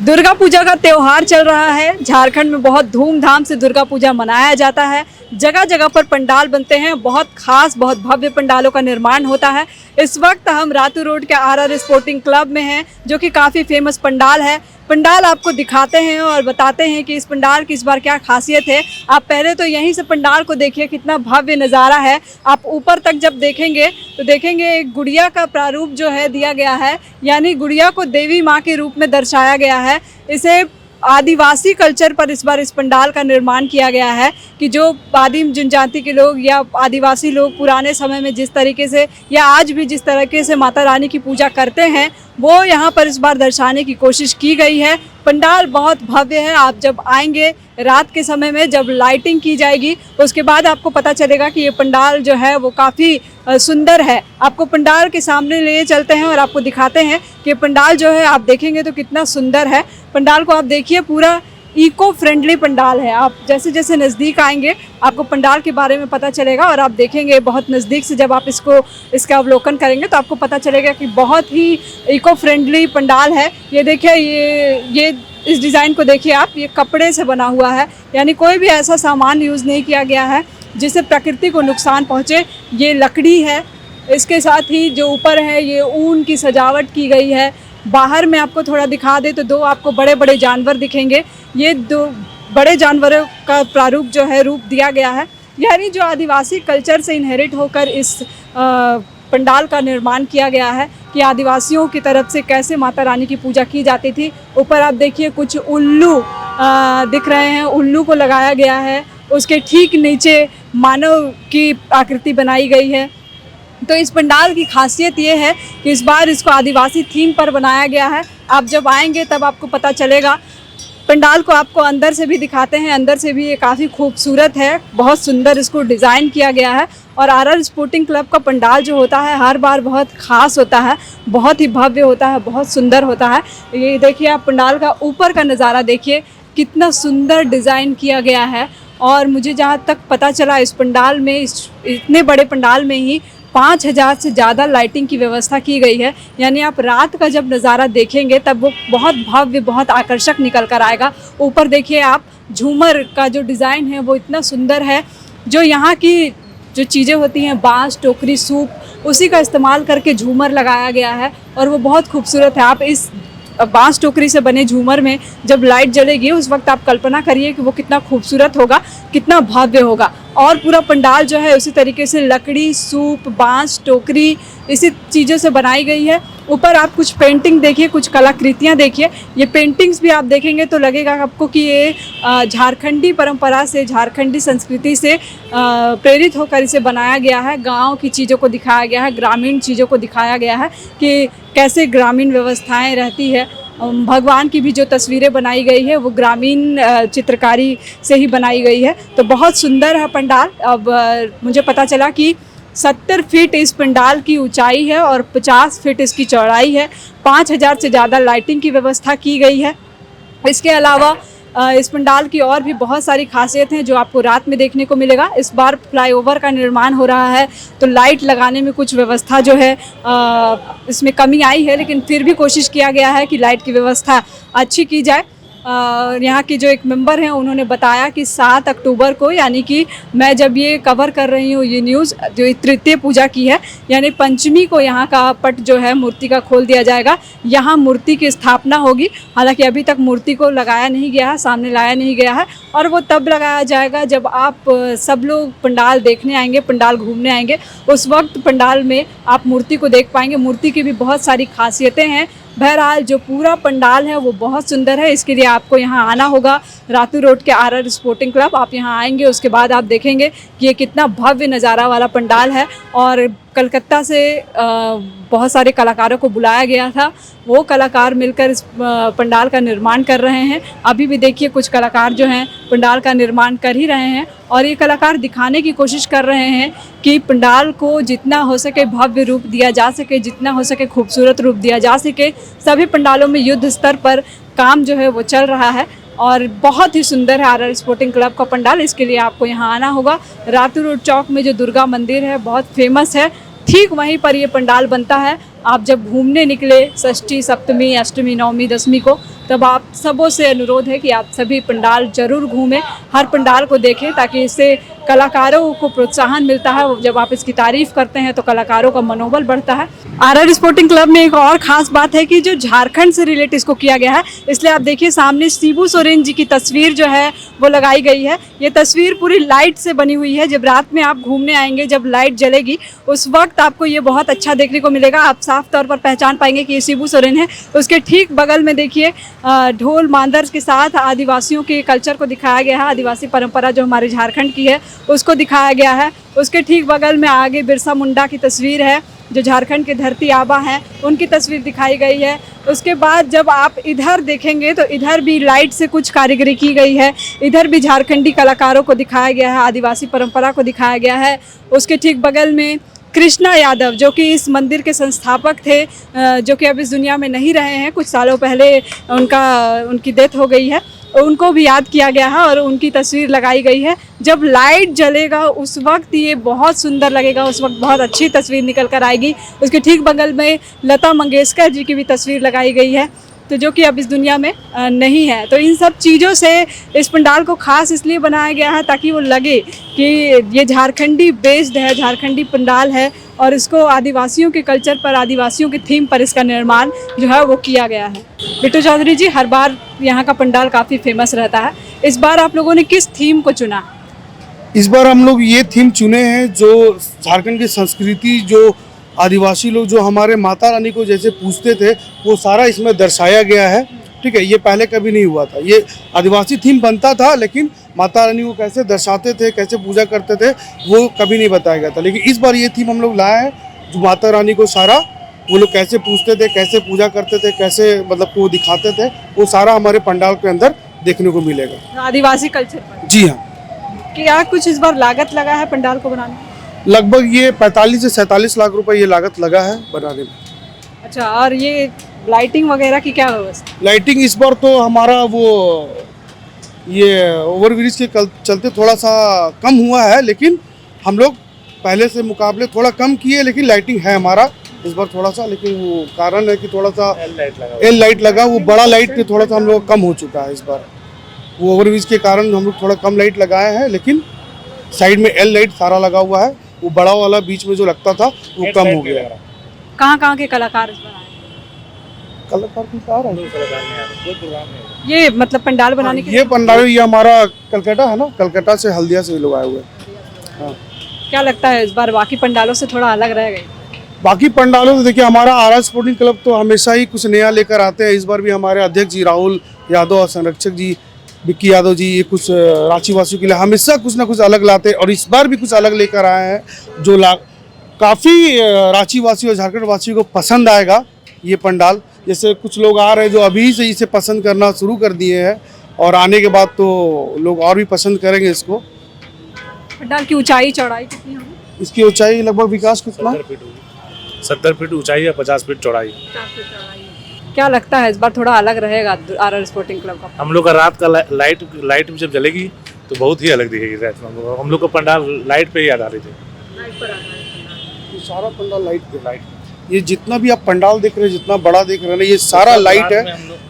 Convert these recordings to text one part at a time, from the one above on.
दुर्गा पूजा का त्योहार चल रहा है। झारखंड में बहुत धूमधाम से दुर्गा पूजा मनाया जाता है। जगह जगह पर पंडाल बनते हैं। बहुत खास, बहुत भव्य पंडालों का निर्माण होता है। इस वक्त हम रातू रोड के आरआर स्पोर्टिंग क्लब में हैं, जो कि काफ़ी फेमस पंडाल है। पंडाल आपको दिखाते हैं और बताते हैं कि इस पंडाल की इस बार क्या खासियत है। आप पहले तो यहीं से पंडाल को देखिए, कितना भव्य नज़ारा है। आप ऊपर तक जब देखेंगे तो देखेंगे एक गुड़िया का प्रारूप जो है दिया गया है, यानी गुड़िया को देवी माँ के रूप में दर्शाया गया है। इसे आदिवासी कल्चर पर इस बार इस पंडाल का निर्माण किया गया है कि जो आदिम जनजाति के लोग या आदिवासी लोग पुराने समय में जिस तरीके से या आज भी जिस तरीके से माता रानी की पूजा करते हैं, वो यहाँ पर इस बार दर्शाने की कोशिश की गई है। पंडाल बहुत भव्य है। आप जब आएंगे रात के समय में, जब लाइटिंग की जाएगी, उसके बाद आपको पता चलेगा कि ये पंडाल जो है वो काफ़ी सुंदर है। आपको पंडाल के सामने ले चलते हैं और आपको दिखाते हैं कि पंडाल जो है आप देखेंगे तो कितना सुंदर है। पंडाल को आप देखिए, पूरा इको फ्रेंडली पंडाल है। आप जैसे जैसे नज़दीक आएंगे आपको पंडाल के बारे में पता चलेगा और आप देखेंगे बहुत नज़दीक से जब आप इसका अवलोकन करेंगे तो आपको पता चलेगा कि बहुत ही इको फ्रेंडली पंडाल है। ये देखिए, ये इस डिज़ाइन को देखिए आप, ये कपड़े से बना हुआ है, यानी कोई भी ऐसा सामान यूज़ नहीं किया गया है जिससे प्रकृति को नुकसान पहुँचे। ये लकड़ी है, इसके साथ ही जो ऊपर है ये ऊन की सजावट की गई है। बाहर में आपको थोड़ा दिखा दे तो दो आपको बड़े बड़े जानवर दिखेंगे। ये दो बड़े जानवरों का प्रारूप जो है रूप दिया गया है, यानी जो आदिवासी कल्चर से इनहेरिट होकर इस पंडाल का निर्माण किया गया है कि आदिवासियों की तरफ से कैसे माता रानी की पूजा की जाती थी। ऊपर आप देखिए कुछ उल्लू दिख रहे हैं, उल्लू को लगाया गया है। उसके ठीक नीचे मानव की आकृति बनाई गई है। तो इस पंडाल की खासियत ये है कि इस बार इसको आदिवासी थीम पर बनाया गया है। आप जब आएंगे तब आपको पता चलेगा। पंडाल को आपको अंदर से भी दिखाते हैं। अंदर से भी ये काफ़ी खूबसूरत है, बहुत सुंदर इसको डिज़ाइन किया गया है। और आरआर स्पोर्टिंग क्लब का पंडाल जो होता है हर बार बहुत ख़ास होता है, बहुत ही भव्य होता है, बहुत सुंदर होता है। ये देखिए, आप पंडाल का ऊपर का नज़ारा देखिए, कितना सुंदर डिज़ाइन किया गया है। और मुझे जहाँ तक पता चला, इस पंडाल में, इतने बड़े पंडाल में ही 5000 से ज़्यादा लाइटिंग की व्यवस्था की गई है। यानी आप रात का जब नज़ारा देखेंगे तब वो बहुत भव्य, बहुत आकर्षक निकल कर आएगा। ऊपर देखिए आप, झूमर का जो डिज़ाइन है वो इतना सुंदर है। जो यहाँ की जो चीज़ें होती हैं, बांस, टोकरी, सूप, उसी का इस्तेमाल करके झूमर लगाया गया है और वो बहुत खूबसूरत है। आप इस बांस टोकरी से बने झूमर में जब लाइट जलेगी उस वक्त आप कल्पना करिए कि वो कितना खूबसूरत होगा, कितना भव्य होगा। और पूरा पंडाल जो है उसी तरीके से लकड़ी, सूप, बांस, टोकरी, इसी चीज़ों से बनाई गई है। ऊपर आप कुछ पेंटिंग देखिए, कुछ कलाकृतियाँ देखिए। ये पेंटिंग्स भी आप देखेंगे तो लगेगा आपको कि ये झारखंडी परंपरा से, झारखंडी संस्कृति से प्रेरित होकर इसे बनाया गया है। गाँव की चीज़ों को दिखाया गया है, ग्रामीण चीज़ों को दिखाया गया है कि कैसे ग्रामीण व्यवस्थाएं रहती है। भगवान की भी जो तस्वीरें बनाई गई है वो ग्रामीण चित्रकारी से ही बनाई गई है। तो बहुत सुंदर है पंडाल। अब मुझे पता चला कि 70 फीट इस पंडाल की ऊंचाई है और 50 फीट इसकी चौड़ाई है। 5000 से ज़्यादा लाइटिंग की व्यवस्था की गई है। इसके अलावा इस पंडाल की और भी बहुत सारी खासियत हैं जो आपको रात में देखने को मिलेगा। इस बार फ्लाईओवर का निर्माण हो रहा है तो लाइट लगाने में कुछ व्यवस्था जो है इसमें कमी आई है, लेकिन फिर भी कोशिश किया गया है कि लाइट की व्यवस्था अच्छी की जाए। यहाँ के जो एक मेंबर हैं उन्होंने बताया कि 7 अक्टूबर को, यानी कि मैं जब ये कवर कर रही हूँ ये न्यूज़, जो तृतीय पूजा की है, यानी पंचमी को यहाँ का पट जो है मूर्ति का खोल दिया जाएगा। यहाँ मूर्ति की स्थापना होगी। हालांकि अभी तक मूर्ति को लगाया नहीं गया है, सामने लाया नहीं गया है, और वो तब लगाया जाएगा जब आप सब लोग पंडाल देखने आएंगे, पंडाल घूमने आएंगे। उस वक्त पंडाल में आप मूर्ति को देख पाएंगे। मूर्ति की भी बहुत सारी खासियतें हैं। बहरहाल जो पूरा पंडाल है वो बहुत सुंदर है। इसके लिए आपको यहाँ आना होगा, रातू रोड के आरआर स्पोर्टिंग क्लब। आप यहाँ आएंगे, उसके बाद आप देखेंगे कि ये कितना भव्य नज़ारा वाला पंडाल है। और कलकत्ता से बहुत सारे कलाकारों को बुलाया गया था। वो कलाकार मिलकर इस पंडाल का निर्माण कर रहे हैं। अभी भी देखिए कुछ कलाकार जो हैं पंडाल का निर्माण कर ही रहे हैं और ये कलाकार दिखाने की कोशिश कर रहे हैं कि पंडाल को जितना हो सके भव्य रूप दिया जा सके, जितना हो सके खूबसूरत रूप दिया जा सके। सभी पंडालों में युद्ध स्तर पर काम जो है वो चल रहा है और बहुत ही सुंदर है आरआर स्पोर्टिंग क्लब का पंडाल। इसके लिए आपको यहाँ आना होगा। रातू रोड चौक में जो दुर्गा मंदिर है बहुत फेमस है, ठीक वहीं पर ये पंडाल बनता है। आप जब घूमने निकले षष्ठी, सप्तमी, अष्टमी, नवमी, दशमी को तब आप सबों से अनुरोध है कि आप सभी पंडाल जरूर घूमें, हर पंडाल को देखें, ताकि इससे कलाकारों को प्रोत्साहन मिलता है। जब आप इसकी तारीफ करते हैं तो कलाकारों का मनोबल बढ़ता है। आरआर स्पोर्टिंग क्लब में एक और ख़ास बात है कि जो झारखंड से रिलेट इसको किया गया है, इसलिए आप देखिए सामने शिबू सोरेन जी की तस्वीर जो है वो लगाई गई है। ये तस्वीर पूरी लाइट से बनी हुई है। जब रात में आप घूमने आएंगे, जब लाइट जलेगी, उस वक्त आपको ये बहुत अच्छा देखने को मिलेगा। आप साफ तौर पर पहचान पाएंगे कि ये शिबू सोरेन है। उसके ठीक बगल में देखिए ढोल मांदर के साथ आदिवासियों के कल्चर को दिखाया गया है। आदिवासी परंपरा जो हमारे झारखंड की है उसको दिखाया गया है। उसके ठीक बगल में आगे बिरसा मुंडा की तस्वीर है, जो झारखंड के धरती आबा हैं, उनकी तस्वीर दिखाई गई है। उसके बाद जब आप इधर देखेंगे तो इधर भी लाइट से कुछ कारीगरी की गई है। इधर भी झारखंडी कलाकारों को दिखाया गया है, आदिवासी परंपरा को दिखाया गया है। उसके ठीक बगल में कृष्णा यादव, जो कि इस मंदिर के संस्थापक थे, जो कि अब इस दुनिया में नहीं रहे हैं, कुछ सालों पहले उनकी डेथ हो गई है, उनको भी याद किया गया है और उनकी तस्वीर लगाई गई है। जब लाइट जलेगा उस वक्त ये बहुत सुंदर लगेगा, उस वक्त बहुत अच्छी तस्वीर निकल कर आएगी। उसके ठीक बगल में लता मंगेशकर जी की भी तस्वीर लगाई गई है, तो जो कि अब इस दुनिया में नहीं है। तो इन सब चीज़ों से इस पंडाल को खास इसलिए बनाया गया है ताकि वो लगे कि ये झारखंडी बेस्ड है, झारखंडी पंडाल है, और इसको आदिवासियों के कल्चर पर, आदिवासियों के थीम पर इसका निर्माण जो है वो किया गया है। बिट्टू चौधरी जी, हर बार यहाँ का पंडाल काफ़ी फेमस रहता है, इस बार आप लोगों ने किस थीम को चुना? इस बार हम लोग ये थीम चुने हैं जो झारखंड की संस्कृति, जो आदिवासी लोग जो हमारे माता रानी को जैसे पूजते थे, वो सारा इसमें दर्शाया गया है। ठीक है, ये पहले कभी नहीं हुआ था। ये आदिवासी थीम बनता था, लेकिन माता रानी को कैसे दर्शाते थे, कैसे पूजा करते थे, वो कभी नहीं बताया गया था। लेकिन इस बार ये थीम हम लोग लाए हैं, जो माता रानी को सारा वो लोग कैसे पूजते थे, कैसे पूजा करते थे, कैसे मतलब वो दिखाते थे, वो सारा हमारे पंडाल के अंदर देखने को मिलेगा, आदिवासी कल्चर पर। जी हाँ। क्या कुछ इस बार लागत लगा है पंडाल को बनाने में? लगभग ये 45 से 47 लाख रुपए ये लागत लगा है बनाने में। अच्छा, और ये लाइटिंग वगैरह की क्या व्यवस्था? लाइटिंग इस बार तो हमारा वो ये ओवरब्रिज के चलते थोड़ा सा कम हुआ है, लेकिन हम लोग पहले से मुकाबले थोड़ा कम किए, लेकिन लाइटिंग है हमारा इस बार थोड़ा सा। लेकिन वो कारण है कि थोड़ा सा एल लाइट लगा, वो बड़ा लाइट थोड़ा सा हम लोग कम हो चुका है इस बार। वो ओवरब्रिज के कारण हम लोग थोड़ा कम लाइट लगाए हैं, लेकिन साइड में एल लाइट सारा लगा हुआ है। वो बड़ा वाला बीच में जो लगता था वो कम हो गया। कहाँ के कलाकार इस बार आए? कलाकार की कार है ये मतलब पंडाल बनाने के? ये पंडाल ये हमारा कलकत्ता है ना, कलकत्ता से हल्दिया से लोग आए हुए हैं। हाँ। क्या लगता है इस बार बाकी पंडालों से थोड़ा अलग रह गए? बाकी पंडालों से देखिए, हमारा आरआर स्पोर्टिंग क्लब तो हमेशा ही कुछ नया लेकर आते हैं। इस बार भी हमारे अध्यक्ष जी राहुल यादव और संरक्षक जी विक्की यादव जी, ये कुछ रांची वासियों के लिए हमेशा कुछ ना कुछ अलग लाते हैं, और इस बार भी कुछ अलग लेकर आए हैं जो काफ़ी रांची वासियों और झारखंड वासियों को पसंद आएगा ये पंडाल। जैसे कुछ लोग आ रहे हैं जो अभी से इसे पसंद करना शुरू कर दिए हैं, और आने के बाद तो लोग और भी पसंद करेंगे इसको। पंडाल की ऊंचाई चौड़ाई कितनी होगी? इसकी ऊंचाई लगभग विकास कितना? 70 फीट ऊंचाई है, 50 फीट चौड़ाई। क्या लगता है इस बार थोड़ा अलग रहेगा आरआर स्पोर्टिंग क्लब का? हम लोग का रात का लाइट जब जलेगी तो बहुत ही अलग दिखेगी रात में। हम लोग का पंडाल लाइट पे ही आधारित है। लाइट पर आता है। ये सारा पंडाल लाइट पे, ये जितना भी आप पंडाल देख रहे हैं, जितना बड़ा देख रहे हैं, ये सारा लाइट है।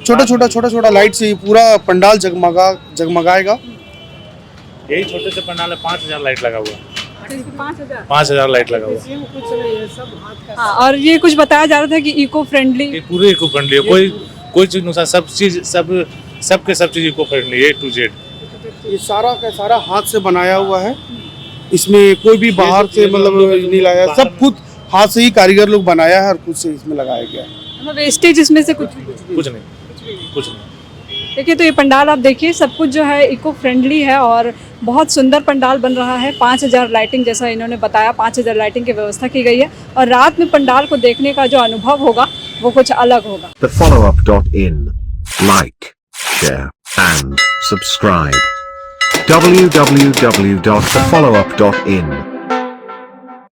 छोटा छोटा लाइट से ये पूरा पंडाल जगमगाएगा। यही छोटे से पंडाल में 5000 लाइट लगा हुआ है। 5000 लाइट लगा हुआ है। हाँ, और ये कुछ बताया जा रहा था कि इको फ्रेंडली, पूरे इको फ्रेंडली है। कोई चीज नुकसान, सब चीज इको फ्रेंडली है, A to Z। ये सारा का सारा हाथ से बनाया हुआ है, इसमें कोई भी बाहर से मतलब नहीं लाया, सब खुद हाथ से ही कारीगर लोग बनाया है और खुद से इसमें लगाया गया है। मतलब वेस्टेज इसमें से कुछ नहीं। देखिए, तो ये पंडाल आप देखिए, सब कुछ जो है इको फ्रेंडली है और बहुत सुंदर पंडाल बन रहा है। 5000 लाइटिंग, जैसा इन्होंने बताया, 5000 लाइटिंग की व्यवस्था की गई है, और रात में पंडाल को देखने का जो अनुभव होगा वो कुछ अलग होगा। TheFollowUp.in, like, share and subscribe. www.thefollowup.in